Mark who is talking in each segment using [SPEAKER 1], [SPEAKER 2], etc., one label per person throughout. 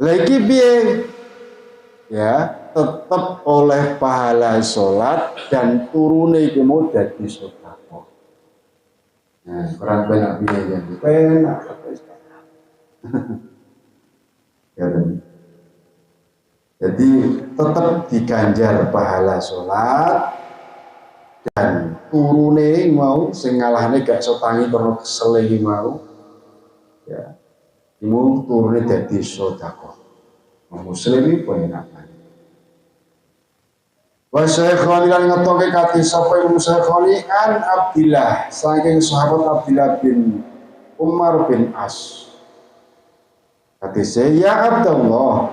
[SPEAKER 1] Lagi piye? Ya, tetap oleh pahala sholat dan turune iku mau dadi sedekah. Nah, kurang banyak biaya yang penak. Ya, jadi tetap diganjar pahala sholat dan turune mau sing ngalahne gak iso tangi karena kesel iki mau. Ya, imu turune dadi sedekah. Muslim iki penak. Wa Syekhoni lan ngetoke kati sapa Imam Syekhoni an Abdillah saking sahabat Abdillah bin Umar bin As. Kati saya Abdullah,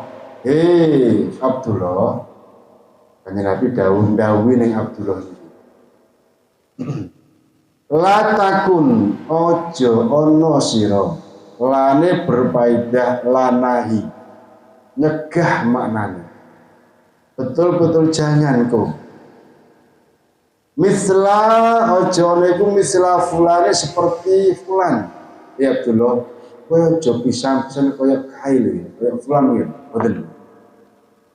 [SPEAKER 1] Abdullah, kanjeng Nabi dawuh ning Abdullah iki. La takun ojo ono sira lane berpaidah lanahi nyegah maknane. Betul-betul jangan kau. Misla ojo niku misla fulane seperti fulan. Ya Abdullah, kowe ojo pisan-pisan kaya kae lho, kaya fulan iki. Mboten.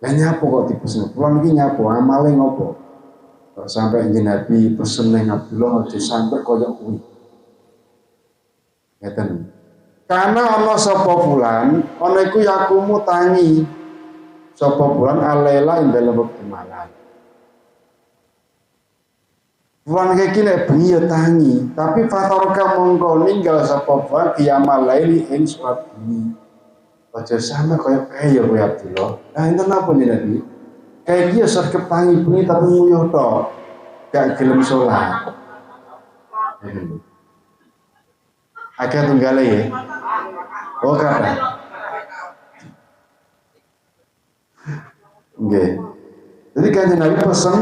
[SPEAKER 1] Lah nyapo kok dipesen? Fulan iki nyapo? Amale ngopo? Kok sampai njen Nabi pesen ning Abdullah ojo sampai kaya kuwi. Ngeten. Karena ana sapa fulan, ana iku yakumu tangi. Sapa bulan alela ing dalem wektu malam. Bulan iki nek bengi ya tangi, tapi fatarka mongko ninggal sapa bulan kiamal laili ing salat bengi. Aja sama kaya ya kowe Abdullah. Nah, enten napa Nabi? Kayak iki ya sergep tangi bengi tapi nguyuh tok. Gak gelem salat. Akeh tunggale ya. Oh, kata. Nggih. Jadi kanjeng Nabi pesen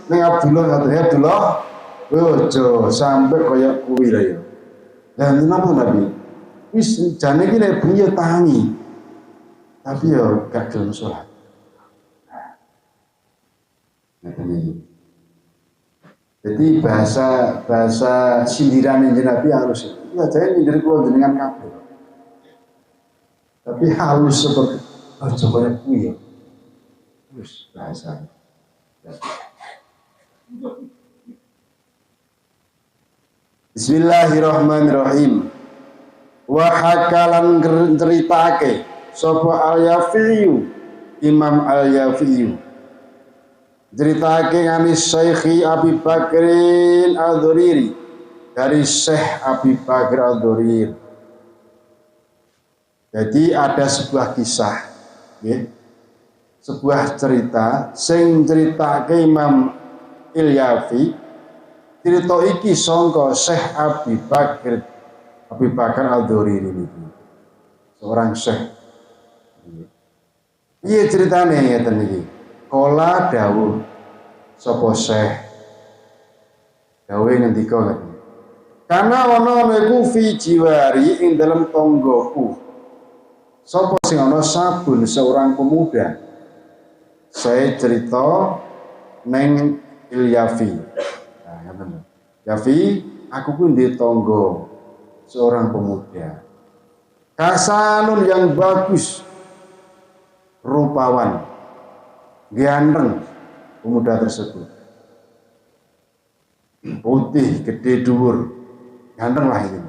[SPEAKER 1] ning Abdullah katanya Abdullah, kowe aja sampe kaya kuwi lho ya. Lah napa Nabi? Wis jane iki nek bengi ya tangi. Tapi ya gak gelem salat. Jadi bahasa sindiran Nabi harus ya saya nyindir kula jenengan kabeh. Tapi halus seperti aja kaya kuwi ya. Terus bahasa. Bismillahirrahmanirrahim. Wa hakalan ceritake sapa Al-Yafi'u, Imam Al-Yafi'u. Ceritake ngani Syekhi Abi Bakrin Al-Dhuriri dari Syekh Abi Bakr Al-Dhuriri. Jadi ada sebuah kisah, ya. Sebuah cerita sing ceritake Imam Ilyafi. Cerita iki sangka Syekh Abi Bakar Al-Dhuriri niki. Seorang syekh. Iya ceritane ngeten iki. Kala dawuh sapa Syekh. Dawuhe ngendika ngeten. Karena ana niku fi jiwari ing dalam tonggoku. Sapa sing ana sabun seorang pemuda. Saya cerita neng Ilyafi. Nah, Yafi, aku pun di tonggo seorang pemuda. Kasanun yang bagus, rupawan, ganteng pemuda tersebut. Putih, gede dhuwur, ganteng lah ini.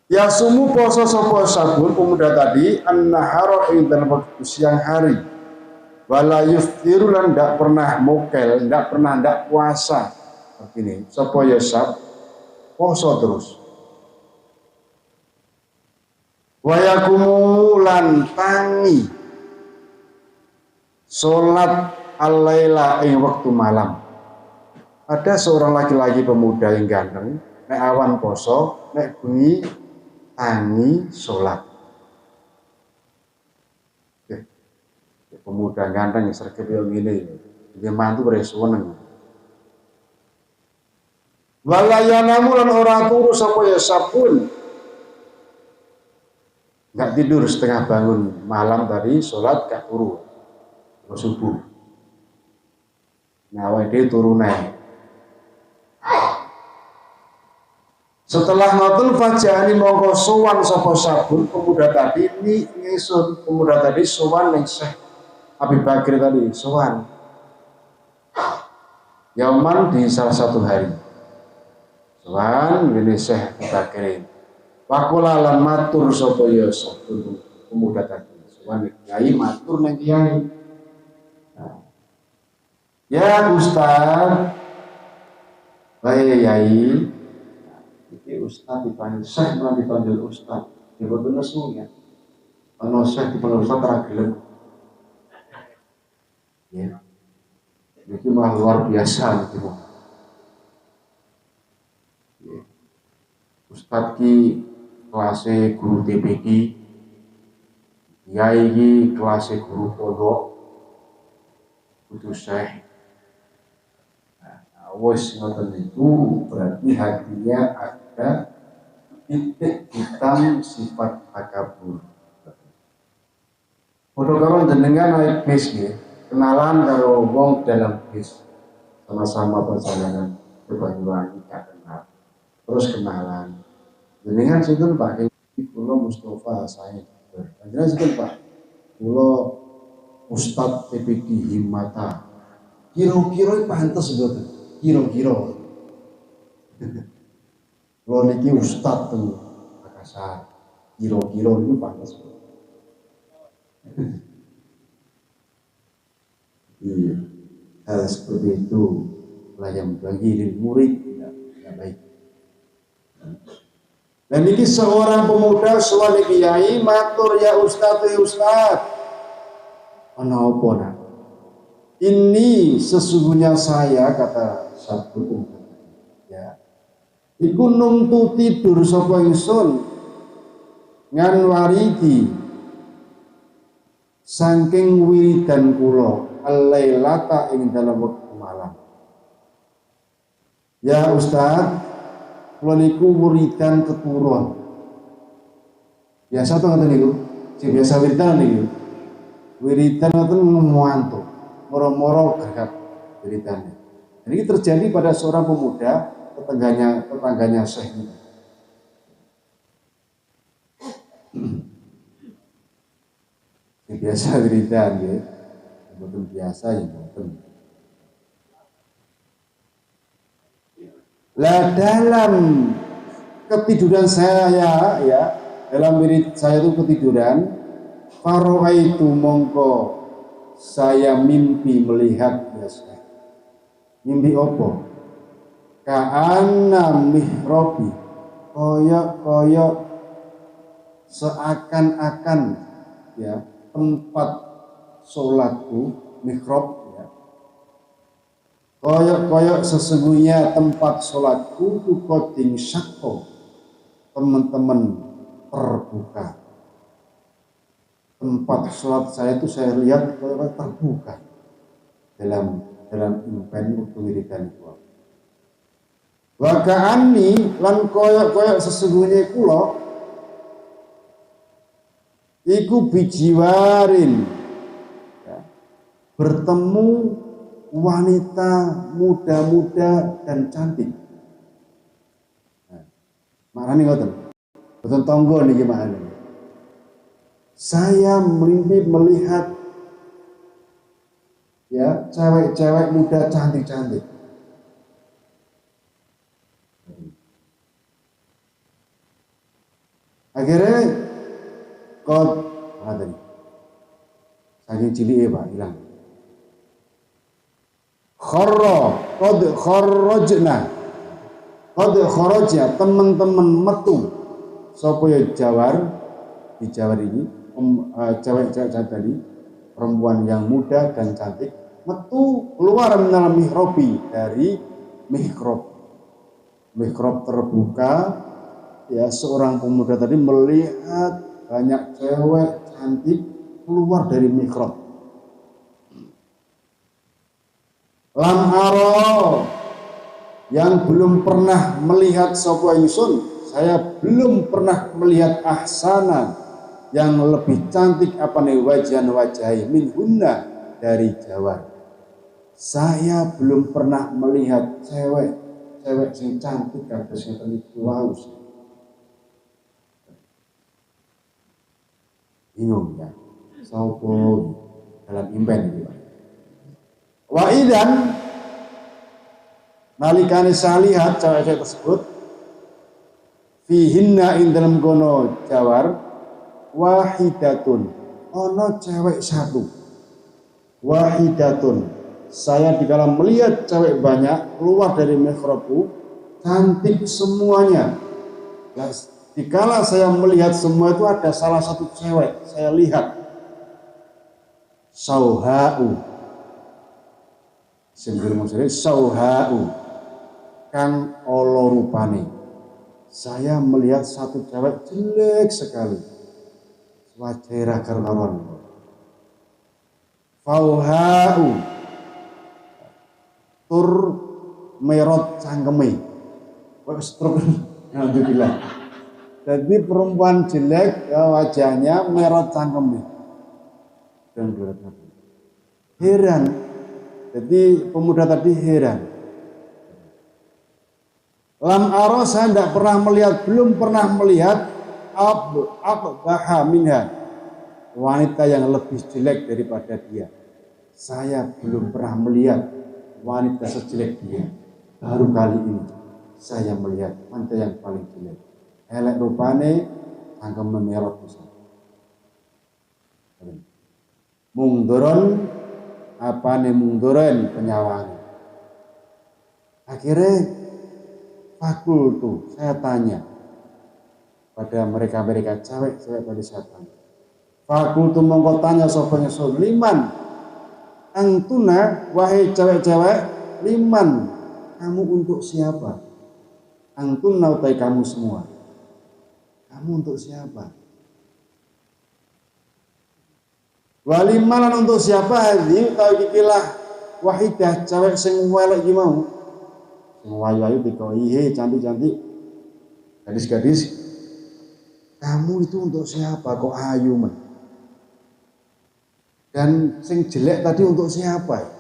[SPEAKER 1] Ya sumu poso sapa sabun pemuda tadi an-nahara ing dalam waktu siang hari. Wala yuftiru lan ndak pernah mokel, ndak pernah ndak puasa. Begini, sapa ya sab poso terus. Wa yakumu lan tangi salat al-laila ing waktu malam. Ada seorang laki-laki pemuda yang ganteng, nek awan poso, nek bengi tangi salat. Pemuda ganteng sergep yo ngene dia mantu resuwen. Walayanamu lan ora turu sapa ya sabun. Enggak tidur setengah bangun malam tadi salat gak turu. Subuh. Nah, awake dhewe turu neh. Setelah ngoten fajani mongko sowan sapa sabun pemuda tadi ini ngisun pemuda tadi sowan ning Syekh Abi Bakri tadi sowan. Yauman di salah satu hari. Sowan ngene Syekh Abi Bakri. Wakula lan matur sapa ya sabun pemuda tadi. Sowan kiai matur ning kiai. Ya Ustaz, baik yai. Iki Ustaz dipanggil Syekh malah dipanggil Ustaz. Ya boten nesu ya. Ana Syekh dipanggil Ustaz ora gelem. Ya. Iki mah luar biasa gitu. Ya. Ustaz ki kelasé guru TPQ, yai ki kelasé guru pondok, kudu Syekh. Wes ngoten itu berarti hatinya ada titik hitam sifat takabur. Untuk kawan jenengan naik bis ya, kenalan kalau wong dalam bis sama-sama perjalanan ke Banyuwangi gak kenal, terus kenalan. Jenengan sinten Pak? Kula Mustafa saya. Jenengan sinten Pak? Kula Ustadz TPQ Himata. Kira-kira pantes mboten? Kira-kira kalau niki Ustadz tuh Makassar, kira-kira itu pantas. Iya, hal seperti itu lah yang bagi murid tidak baik. Dan ini seorang pemuda soal kiai matur ya Ustadz ya Ustadz. Ana apa nak? Ini sesungguhnya saya kata satu ya. Iku numtu tidur sapa ingsun ngan waridi saking wiridan kula al-lailata ing dalam wektu malam. Ya Ustaz, kula niku wiridan keturun. Biasa to ngoten niku. Sing biasa wiridan niku. Wiridan ngoten ngantuk. Moro-moro gagap wiridannya. Ini terjadi pada seorang pemuda tetangganya Syekh ini. Biasa wiridan ya, betul biasa ya betul. Lah dalam ketiduran saya ya, dalam wirid saya itu ketiduran, faro'aitu mongko saya mimpi melihat ya Syekh. Mimpi apa? Ka'anna mihrobi koyok seakan-akan ya tempat sholatku mihrab ya. Koyok sesungguhnya tempat sholatku tukoting syakko teman-teman terbuka. Tempat sholat saya itu saya lihat terbuka dalam impen waktu wiridan itu. Wa ka'anni lan koyok sesungguhnya kula iku bijiwarin ya, bertemu wanita muda-muda dan cantik. Nah, maknane ngoten. Boten tangga niki maknane. Saya mimpi melihat ya cewek-cewek muda cantik-cantik. Akhirnya kod ada nih, saking cilik Pak hilang. Kod kharajna teman-teman metu sapa ya jawar di Jawar ini cewek-cewek tadi perempuan yang muda dan cantik metu keluar minal mihrobi dari mihrab terbuka ya. Seorang pemuda tadi melihat banyak cewek cantik keluar dari mihrab. Lam aro yang belum pernah melihat sapa ingsun, saya belum pernah melihat ahsana yang lebih cantik apa nih wajah min hunna dari Jawa. Saya belum pernah melihat cewek cewek sing cantik kados ngeten iki wau. Bingung ya. Sapa dalam impen iki. Wa idan nalikane salihat cewek tersebut fihinna ing dalam kono jawar wahidatun ono cewek satu wahidatun saya dikala melihat cewek banyak keluar dari mihrabku cantik semuanya ya, dikala saya melihat semua itu ada salah satu cewek saya lihat sauha'u singgil musri sauha'u kang olo rupane saya melihat satu cewek jelek sekali wajah karuan fauha'u tur merot cangkeme wes truk alhamdulillah jadi perempuan jelek ya wajahnya merot cangkeme dan heran jadi pemuda tadi heran lam aro saya tidak pernah melihat belum pernah melihat abbaha minha wanita yang lebih jelek daripada dia saya belum pernah melihat wanita sejelek dia baru kali ini saya melihat wanita yang paling jelek elek rupane angkem memerot pisan mungduron apane mungduren penyawangan akhirnya fakultu saya tanya pada mereka cewek pada saya tanya fakultu mongko tanya sopanya liman angtuna wahai cewek-cewek liman kamu untuk siapa angtuna utai kamu semua kamu untuk siapa walimalan untuk siapa hadhi utawi kikilah wahidah cewek sing welek iki mau wayu-wayu dikoihe cantik-cantik gadis-gadis kamu itu untuk siapa kok ayu men dan sing jelek tadi untuk siapa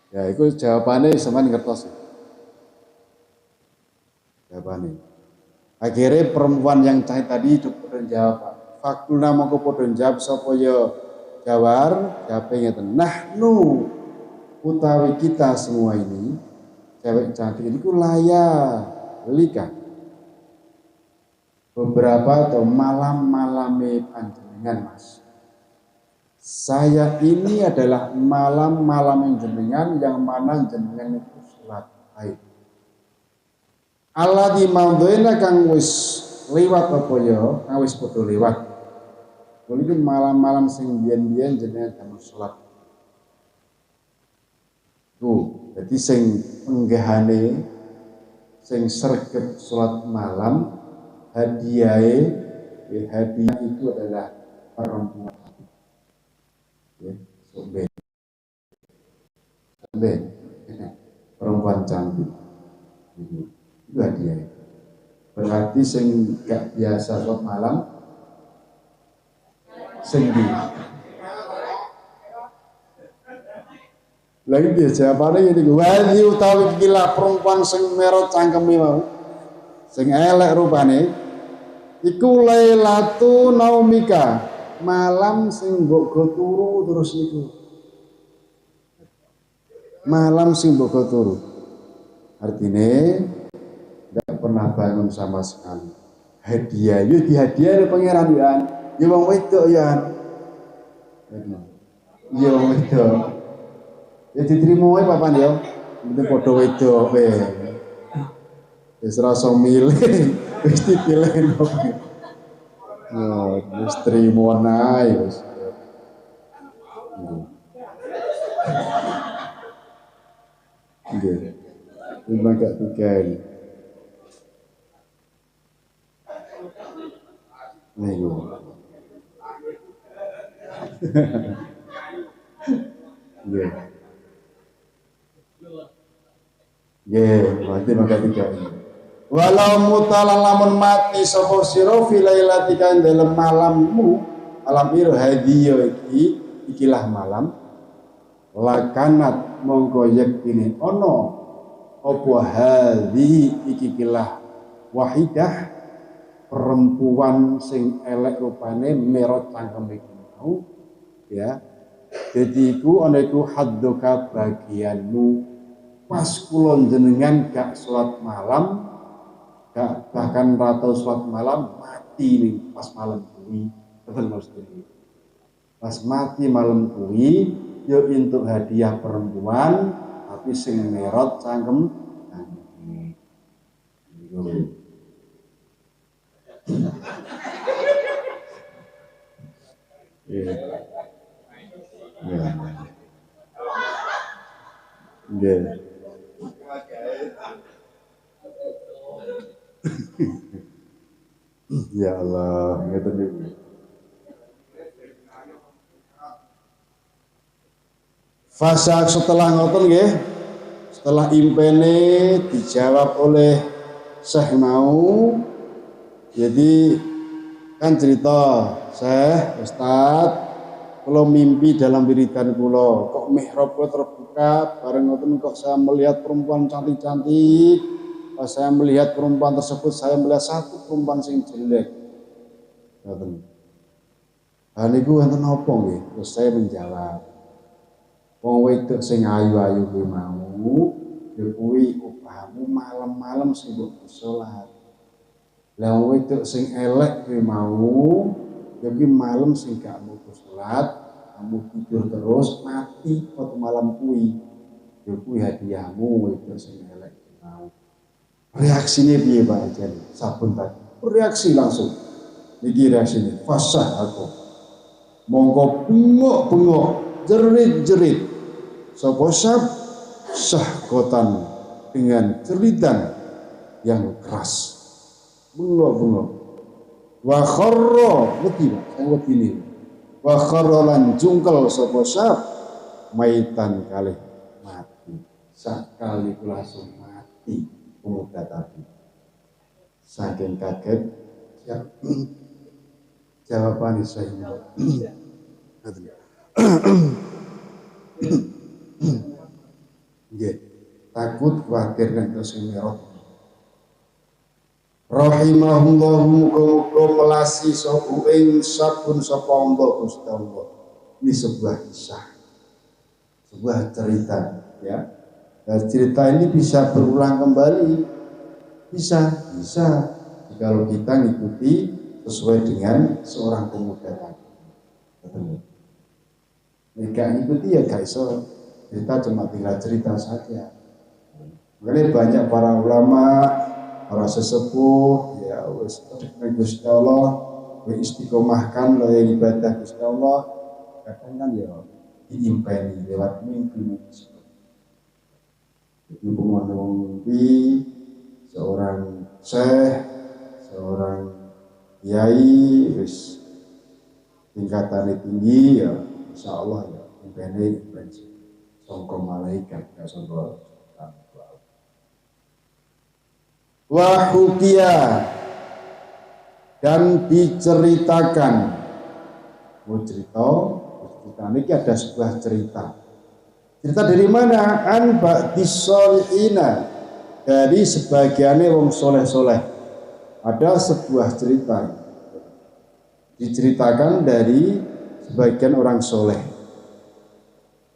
[SPEAKER 1] ya itu jawabannya sampean ngertos jawabannya akhirnya perempuan yang cantik tadi itu padha jawab fakulna mongko padha jawab sapa ya jawar jawabe ngeten nahnu utawi kita semua ini cewek cantik itu layak lika beberapa atau malam-malame panjenengan mas saya ini adalah malam-malam jenengan yang mana jenengan itu sholat haid Allah di maudhuina kang wis liwat apa ya kang wis padha liwat kuwi malam-malam sing biyen-biyen jenengan damel sholat jadi sing penggahane sing sregep sholat malam hadiah itu adalah perempuan ya soben perempuan cantik itu hadiah berarti sing gak biasa sholat malam sing lagi dia jawabannya ini wali utawi gila perempuan sing merot cangkeme mau sing elek rupane iku lailatu naumika malam sing mbok go turu terus niku malam sing mbok go turu artine ndak pernah bangun sama sekali hadiah yo dihadiah pangeran yo wong wedok ya yo wong wedok ya diterima wae papan ya. Penting padha wedok wae. Wis rasa milih, wis dipilih kok. Yo, wis trimo nae wis. Nggih. Ini gak tuken. Nego. Nggih. Berarti maka tiga ini. Walau mutala lamun mati sapa sira fi lailatika dalam malammu, malam ira hadiyo ikilah malam. lakanat mongko yektine ono apa hadhi iki kilah wahidah perempuan sing elek rupane merot cangkem iki mau ya. Jadi iku ana iku haddoka bagianmu pas kula jenengan gak salat malam, gak bahkan rata salat malam mati nih pas malam kuwi. Betul maksudnya. Pas mati malam kuwi yo entuk hadiah perempuan tapi sing merot cangkem cangkem. Iya. Iya. Iya. Ya Allah, ngeten niku. Fasa setelah ngoten nggih, setelah impene dijawab oleh Syekh mau, jadi kan cerita Syekh Ustaz, kalau mimpi dalam wiridan kula, kok mihrab kula terbuka, bareng ngoten kok saya melihat perempuan cantik-cantik. Pas saya melihat perempuan tersebut, saya melihat satu perempuan sing jelek. Ngoten. Lah niku wonten napa nggih? Terus saya menjawab, wong wedok sing ayu-ayu kuwi mau, ya kuwi upahmu malam-malam sing mbok salat. Lah wong wedok sing elek kuwi mau, ya kuwi malam sing gak mbok salat, kamu tidur terus mati waktu malam kuwi. Ya kuwi hadiahmu wedok sing elek mau. Reaksinya piye Pak Jan? Sabun tadi. Reaksi langsung. Niki reaksinya. Fasah aku. Monggo bengok-bengok, jerit-jerit. Sapa syahkotan dengan jeritan yang keras. Bengok-bengok. Wa kharra wedi Pak, saya wedi ini. Wa kharra lan jungkel sapa syah maitan kalih mati. Sakali langsung mati. Pemuda tadi saking kaget ya, jawaban saya takut khawatir dan terus merot. Rahimahullahu muga-muga melasi sapa ing sabun sapa Allah Gusti Allah. Ini sebuah kisah, sebuah cerita ya. Dan cerita ini bisa berulang kembali, bisa kalau kita ngikuti sesuai dengan seorang pemuda tadi. Mereka ngikuti ya guys, so cerita cuma tinggal cerita saja. Makanya banyak para ulama, para sesepuh, ya Gusti Allah, istiqomahkan oleh ibadah Gusti Allah, kadang kan ya diimpeni lewat mimpi. Ibu mimpi seorang syekh, seorang kiai, wis tingkatannya tinggi ya, insya Allah ya, impene songkong malaikat, ya songkong wahukia dan diceritakan, cerita ini ada sebuah cerita. Cerita dari mana? An ba'dis sholihina, dari sebagiannya wong soleh-soleh. Ada sebuah cerita diceritakan dari sebagian orang soleh.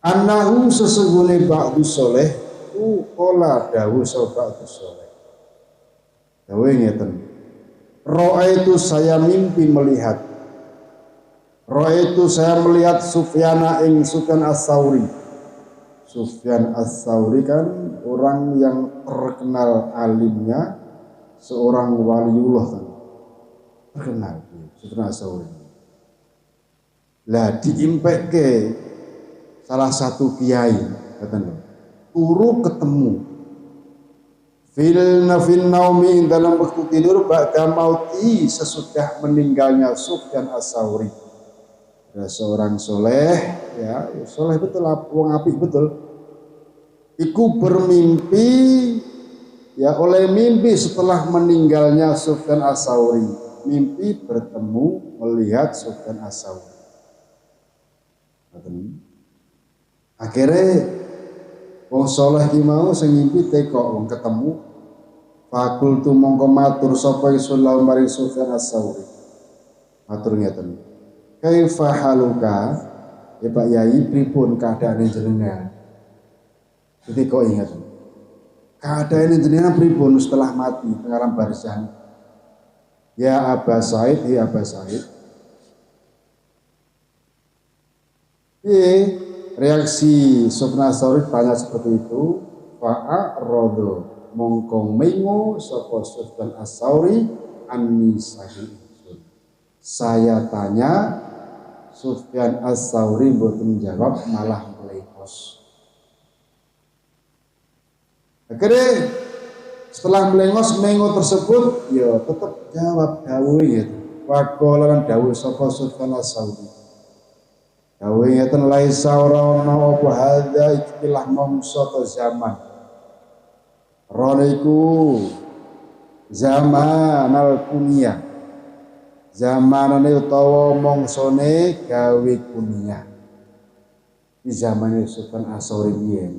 [SPEAKER 1] Annahu sesungguhnya ba'dus soleh qala dawu ba'dus soleh. Dawu ngeten. Ra'aitu saya mimpi melihat. Ra'aitu saya melihat Sufyana ing Sufyan As-Tsauri. Sufyan As-Tsauri kan orang yang terkenal alimnya, seorang waliullah kan. Terkenal Sufyan As-Tsauri. Lah diimpek ke salah satu kiai, katanya, turu ketemu. Fil naumi dalam waktu tidur ba'da mauti sesudah meninggalnya Sufyan As-Tsauri. Ada seorang soleh, ya soleh betul, wong apik betul. Iku bermimpi, ya oleh mimpi setelah meninggalnya Sufyan As-Tsauri, mimpi bertemu melihat Sufyan As-Tsauri. Akhirnya wong saleh ki mau sing ngimpi teko wong ketemu. Fakultu mongko matur sapa ingsun lahu maring Sufyan Ats-Tsauri. Matur ngeten. Kaifa haluka? Ya Pak Yai, pripun keadaane jenengan? Ketika ingat. Keadaane jenengan pripun setelah mati teng alam barzah? Ya Aba Said, ya Aba Said. Reaksi Sufyan Ats-Tsauri tanya seperti itu. Fa'arodo mongko mengo sapa Sufyan Ats-Tsauri anni sahih. Saya tanya, Sufyan Ats-Tsauri mboten jawab, malah melengos. Akhirnya setelah melengos mengo tersebut, ya tetap jawab dawuh gitu. Waqala lan dawuh sapa Sufyan Ats-Tsauri. Dawuh ngeten laisa ora ana apa hadza ikilah mangsa ta zaman. Rono iku zaman al-kunyah. Zamanane utawa mongsone gawe kunyah. Di zamane Sufyan Ats-Tsauri biyen.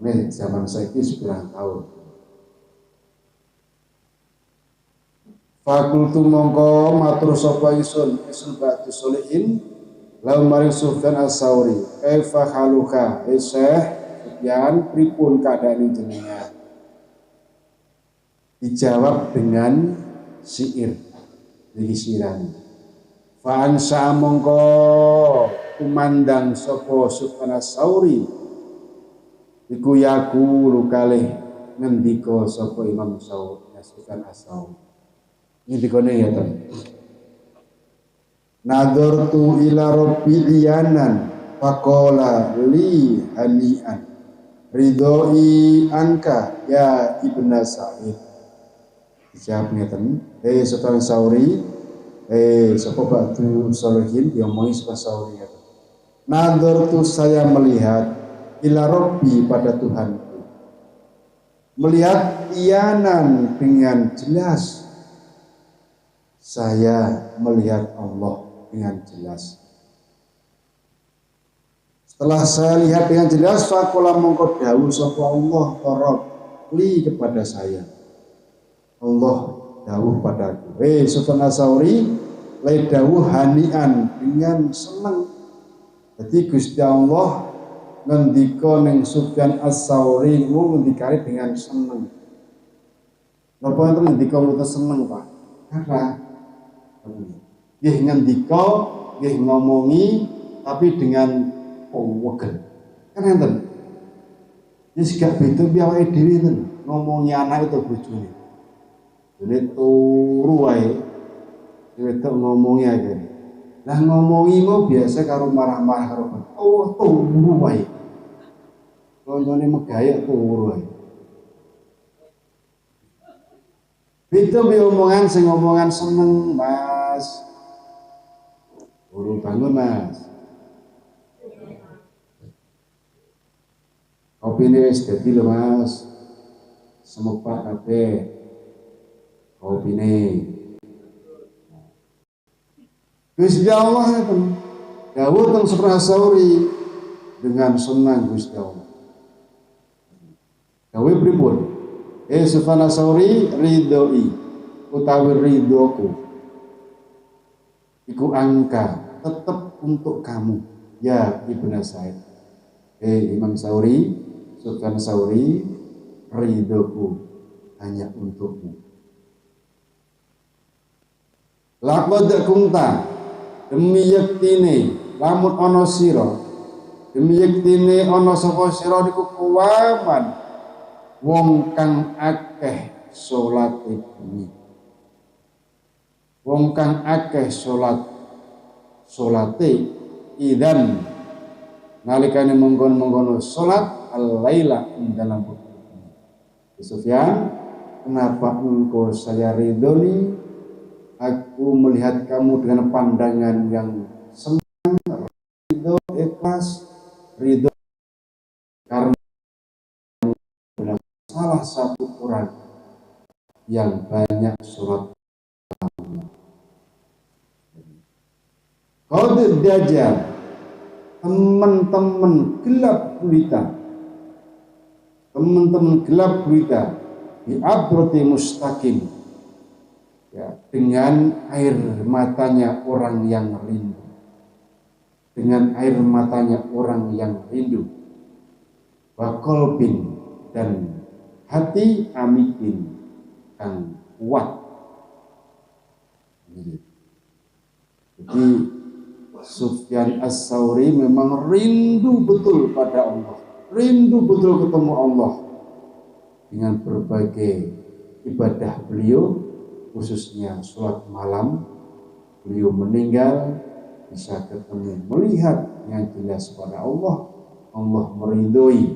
[SPEAKER 1] Nek zaman saiki sepirang tahun. Fakultu mongko matur sapa ingsun ba'du solihin lau maring Sufyan Ats-Tsauri. Kaifa haluka? Syekh Sufyan, pripun keadaan jenengan? Dijawab dengan syair. Niki sirane. Fa ansa mongko kumandang sapa Sufyan Ats-Tsauri. Iku yaqulu kalih ngendika sapa Imam Sufyan Ats-Tsauri. Ini dikone ya kan. Nadortu ila rabbi iyanan faqala li hani'an ridhoi anka ya Ibnu Sa'id. Dijawab ngeten, Sufyan Ats-Tsauri, sapa ba'du sholihin diomongi Sufyan Ats-Tsauri ngeten. Nadortu saya melihat ila rabbi pada Tuhanku. Melihat iyanan dengan jelas. Saya melihat Allah dengan jelas. Setelah saya lihat dengan jelas, faqala mongko dawuh sapa Allah tarab li kepada saya. Allah dawuh padaku. Sufyan Ats-Tsauri le dawuh hanian dengan senang. Jadi Gusti Allah ngendika ning Sufyan Ats-Tsauri ngendikane dengan senang. Napa enten ngendika mboten seneng, Pak? Karena nggih ngendika, nggih ngomongi tapi dengan wegel. Kan enten. Wis gak beda piye awake dhewe enten ngomongi anak itu bojone. Dene turu wae. Wedok ngomongi aja. Lah ngomongi mau biasa karo marah-marah karo turu wae. Koncone megayek turu wae. Beda piye omongan sing omongan seneng, Mas. Urung bangun, Mas. Kopi ini wis dadi lho, Mas. Semopak kabeh. Kopi ini. Gusti Allah itu dawuh teng Sufyan Ats-Tsauri dengan senang Gusti Allah. Dawuh pripun? Sufyan Ats-Tsauri ridhoi utawi ridhoku iku angka tetap untuk kamu ya Ibnu Sa'id. Imam Ats-Tsauri, Sufyan Ats-Tsauri, ridhoku hanya untukmu. Laqad kunta demi yektine lamun ana sira, demi yektine ana sapa sira niku kuwaman wong kang akeh salate bengi. Wong kang akeh salate idan nalikane menggon-menggono salat al-laila ing dalam bengi. Sufyan, kenapa engkau saya ridhoni? Aku melihat kamu dengan pandangan yang senang, ridho, ikhlas, ridho karena kamu salah satu orang yang banyak surat Qad Dajjal teman-teman gelap gulita, teman-teman gelap gulita di abroti mustaqim, ya, dengan air matanya orang yang rindu, dengan air matanya orang yang rindu, wa qalbin, dan hati amikin kang kuat. Jadi Sufyan Ats-Tsauri memang rindu betul pada Allah, rindu betul ketemu Allah. Dengan berbagai ibadah beliau, khususnya sholat malam, beliau meninggal bisa ketemu, melihat yang jelas pada Allah. Allah meridhoi,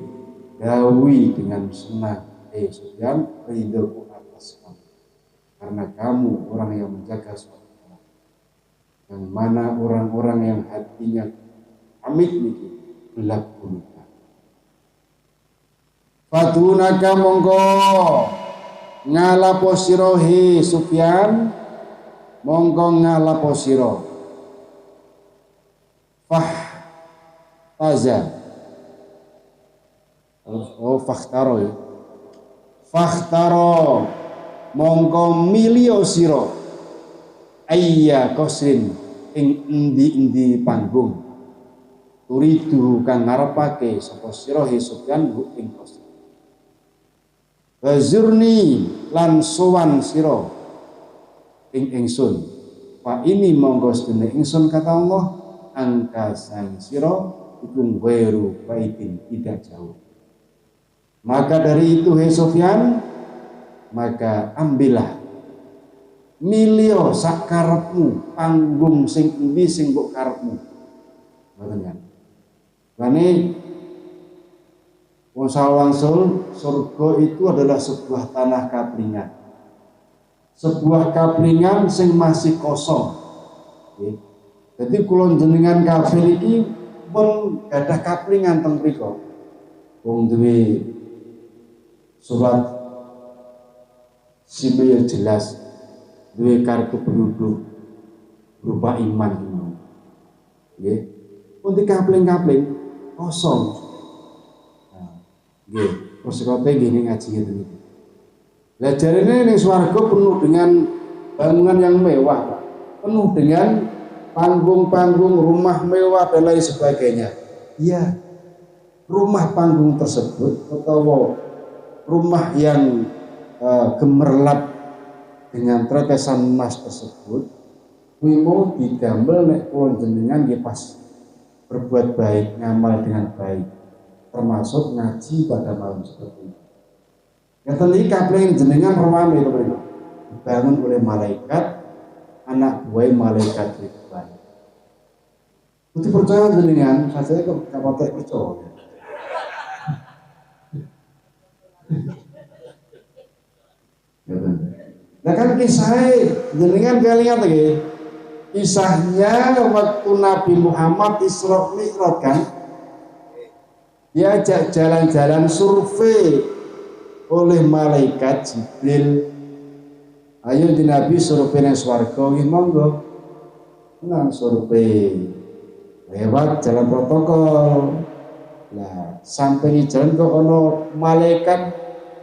[SPEAKER 1] dawi dengan senang, Sufyan, ridhoku atas kamu, karena kamu orang yang menjaga sholat malam. Yang mana orang-orang yang hatinya amit niki gelap gulita. Fatunaka mongko ngalapo sira he Sufyan, mongko ngalapo sira. Fah taza, fakhtaro ya. Fakhtaro mongko milio sira ayya qasrin ing endi-endi panggung turidu kang ngarepake sapa sira he Sufyan ing qasr. Wazurni lan sowan sira ing ingsun, fa ini monggo sedene ingsun kata Allah angka sang sira iku weru baitin, tidak jauh. Maka dari itu he Sufyan, maka ambillah milio sakarepmu panggung sing endi sing mbok karepmu. Ngoten kan. Lane wong sawangsul surga itu adalah sebuah tanah kaplingan. Sebuah kaplingan sing masih kosong. Nggih. Jadi kula jenengan kafir iki pun gadah kaplingan teng mriku. Wong duwe surat SIM jelas, duwe kartu penduduk berupa iman ngono. Nggih. Pun kapling-kapling kosong. Nggih, prosikote gini ngaji ngene iki. Lah jarene ning swarga penuh dengan bangunan yang mewah, Pak. Penuh dengan panggung-panggung, rumah mewah dan lain sebagainya. Iya. Rumah panggung tersebut atau rumah yang gemerlap dengan tetesan emas tersebut kuwi mau didamel nek kula jenengan nggih pas berbuat baik, ngamal dengan baik, termasuk ngaji pada malam seperti ini. Ngeten iki kapling jenengan rame to mriko. Dibangun oleh malaikat, anak buah malaikat Ridwan. Kudu percaya jenengan, saya kok kapotek percaya. Nah kan kisah jenengan kalian lagi, kisahnya waktu Nabi Muhammad Isra Mi'raj kan, diajak jalan-jalan survei oleh malaikat Jibril. Ayo di Nabi survei nang swarga nggih monggo. Nang survei lewat jalan protokol. Nah, sampai di jalan kok ono malaikat,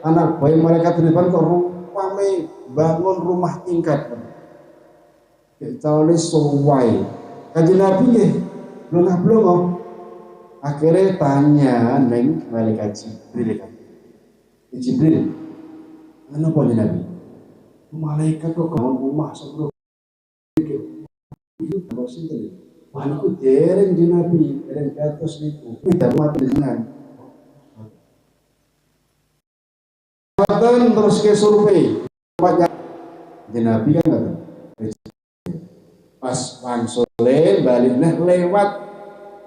[SPEAKER 1] anak buah malaikat Ridwan kok rupame bangun rumah tingkat. Kita oleh suwai. Kanjeng Nabi nggih blongah-blongo. Akhirnya tanya neng malaikat Jibril kan. Jibril, kenapa nih Nabi? Malaikat kok bangun rumah sebelum itu terus itu. Wah aku dereng di Nabi, dereng ke atas itu. Tidak mati dengan. Terus ke survei. Di Nabi kan nggak? Pas wangsule balik lewat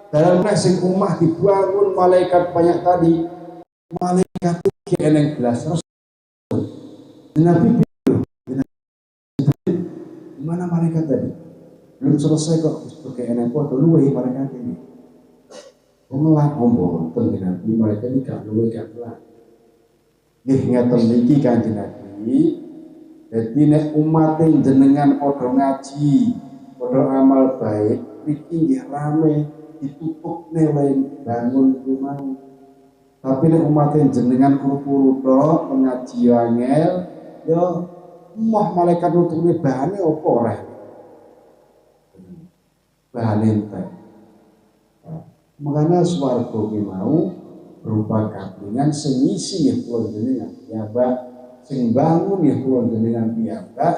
[SPEAKER 1] dalam sing umah dibangun malaikat banyak tadi. Malaikat itu eneng belas terus. Nabi bilang, di mana malaikat tadi? Belum selesai kok pakai eneng podo luwe malaikat ini. Mengelak ngomong tentang Nabi malaikat ini gak luwe gak kelak. Nggih ngaten niki Kanjeng Nabi. Jadi nek umat jenengan podo ngaji, podo amal baik, iki nggih rame. ditutup oleh bangun rumah. Tapi nek umatin jenengan kuru-kuru tok pengajian ya moh malaikat nutune bahane apa ora? Bahan entek. Makanya swarga ki mau berupa kaplingan sing ngisi ya kula jenengan piyambak, sing bangun ya kula jenengan piyambak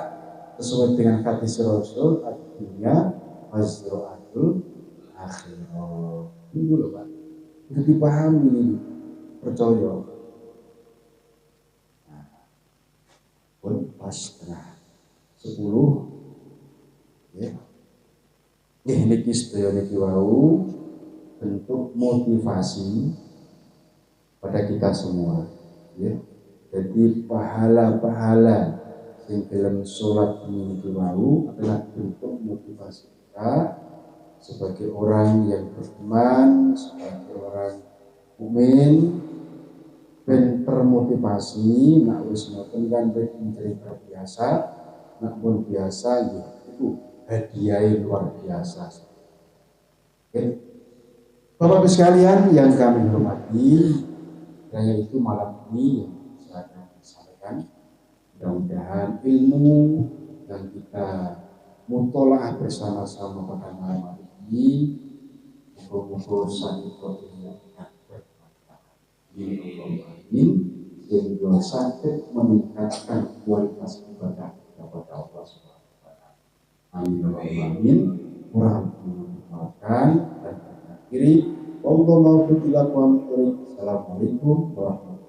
[SPEAKER 1] sesuai dengan hadis Rasul ad-dunya wazra'atul akhirah. Ini lho Pak. Itu dipahami ini. Percaya. Nah, pun pas setengah 10 ya. Niki sedaya niki wau bentuk motivasi pada kita semua ya. Jadi pahala-pahala yang dalam sholat niki wau adalah bentuk motivasi kita sebagai orang yang beriman, sebagai orang mukmin, ben termotivasi nak wis ngoten kan mencari terbiasa, nak pun biasa ya itu hadiah luar biasa. Oke. Bapak Ibu sekalian yang kami hormati, saya itu malam ini yang saya akan sampaikan, mudah-mudahan ilmu yang kita mutolaah bersama-sama pada malam hari ini mudah-mudahan sakit ilmu ini sehingga sakit meningkatkan kualitas ibadah kepada Allah Subhanahu wa taala. Amin. Kurang dimaafkan dan akhiri. Assalamualaikum warahmatullahi wabarakatuh.